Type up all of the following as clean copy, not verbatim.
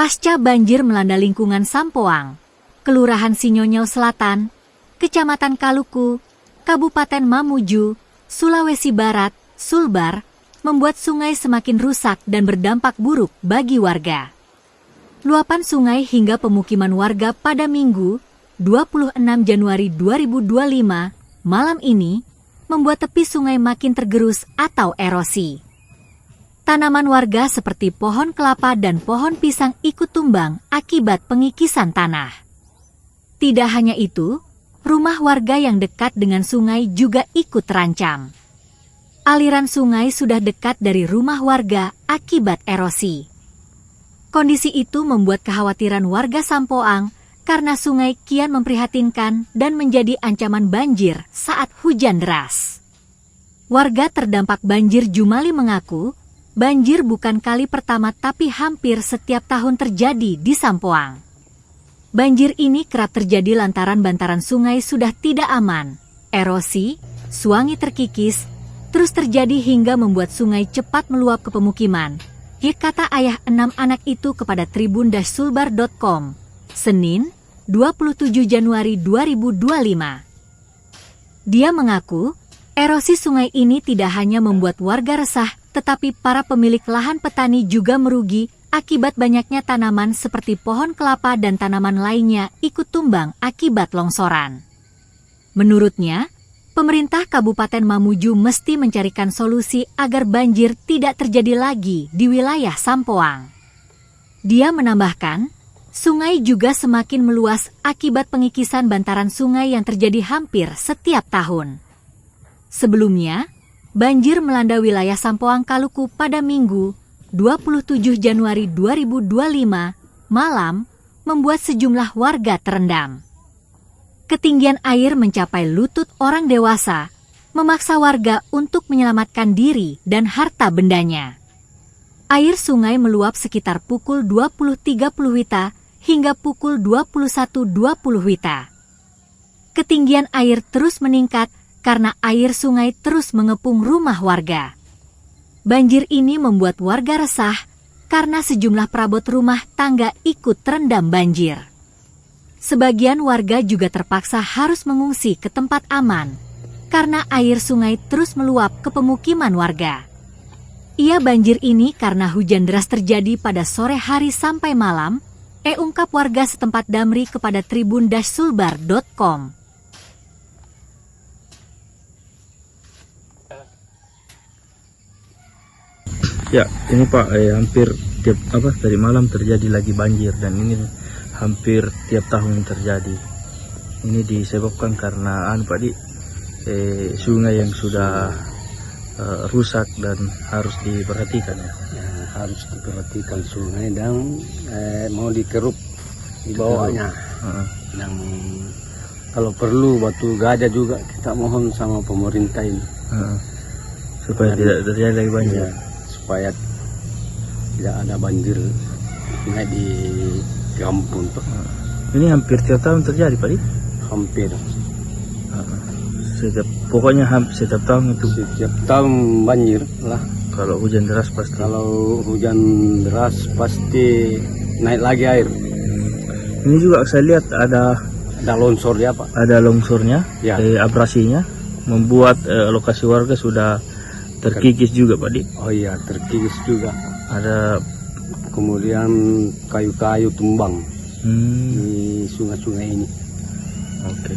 Pasca banjir melanda lingkungan Sampoang, Kelurahan Sinyonyau Selatan, Kecamatan Kaluku, Kabupaten Mamuju, Sulawesi Barat, Sulbar, membuat sungai semakin rusak dan berdampak buruk bagi warga. Luapan sungai hingga pemukiman warga pada Minggu, 26 Januari 2025, malam ini, membuat tepi sungai makin tergerus atau erosi. Tanaman warga seperti pohon kelapa dan pohon pisang ikut tumbang akibat pengikisan tanah. Tidak hanya itu, rumah warga yang dekat dengan sungai juga ikut terancam. Aliran sungai sudah dekat dari rumah warga akibat erosi. Kondisi itu membuat kekhawatiran warga Sampoang karena sungai kian memprihatinkan dan menjadi ancaman banjir saat hujan deras. Warga terdampak banjir Jumali mengaku, banjir bukan kali pertama tapi hampir setiap tahun terjadi di Sampoang. Banjir ini kerap terjadi lantaran bantaran sungai sudah tidak aman, erosi, suangi terkikis, terus terjadi hingga membuat sungai cepat meluap ke pemukiman. Kata ayah 6 anak itu kepada tribun-sulbar.com, Senin, 27 Januari 2025. Dia mengaku, erosi sungai ini tidak hanya membuat warga resah, tetapi para pemilik lahan petani juga merugi akibat banyaknya tanaman seperti pohon kelapa dan tanaman lainnya ikut tumbang akibat longsoran. Menurutnya, pemerintah Kabupaten Mamuju mesti mencarikan solusi agar banjir tidak terjadi lagi di wilayah Sampoang. Dia menambahkan, sungai juga semakin meluas akibat pengikisan bantaran sungai yang terjadi hampir setiap tahun. Sebelumnya, banjir melanda wilayah Sampoang Kaluku pada Minggu, 27 Januari 2025, malam, membuat sejumlah warga terendam. Ketinggian air mencapai lutut orang dewasa, memaksa warga untuk menyelamatkan diri dan harta bendanya. Air sungai meluap sekitar pukul 20.30 WITA hingga pukul 21.20 WITA. Ketinggian air terus meningkat karena air sungai terus mengepung rumah warga. Banjir ini membuat warga resah karena sejumlah perabot rumah tangga ikut terendam banjir. Sebagian warga juga terpaksa harus mengungsi ke tempat aman karena air sungai terus meluap ke pemukiman warga. Ia banjir ini karena hujan deras terjadi pada sore hari sampai malam, ungkap warga setempat Damri kepada tribun-sulbar.com. Ya, ini Pak, hampir dari malam terjadi lagi banjir dan ini hampir tiap tahun terjadi. Ini disebabkan karena sungai yang sudah rusak dan harus diperhatikan ya. Harus diperhatikan sungai dan mau dikeruk di bawahnya. Dan kalau perlu batu gajah juga kita mohon sama pemerintah ini. Supaya tidak terjadi lagi banjir. Ya, supaya tidak ada banjir di kampung. Ini hampir tiap tahun terjadi Pak? Hampir. Pokoknya setiap tahun itu. Setiap tahun banjir lah. Kalau hujan deras pasti. Kalau hujan deras pasti naik lagi air. Ini juga saya lihat ada longsor ya Pak. Ada longsornya, ya. Abrasinya membuat lokasi warga sudah terkikis juga Pak Di. Oh iya, terkikis juga. Ada kemudian kayu-kayu tumbang di sungai-sungai ini. Oke.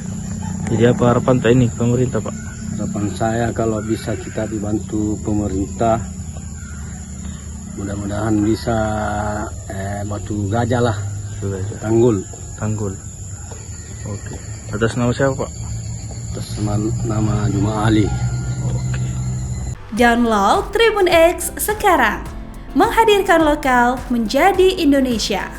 Jadi apa harapan Pak ini pemerintah Pak? Harapan saya kalau bisa kita dibantu pemerintah, mudah-mudahan bisa batu gajah lah, tanggul. Oke. Atas nama siapa Pak? Atas nama Juma Ali. Oke. Download Tribun X sekarang, menghadirkan lokal menjadi Indonesia.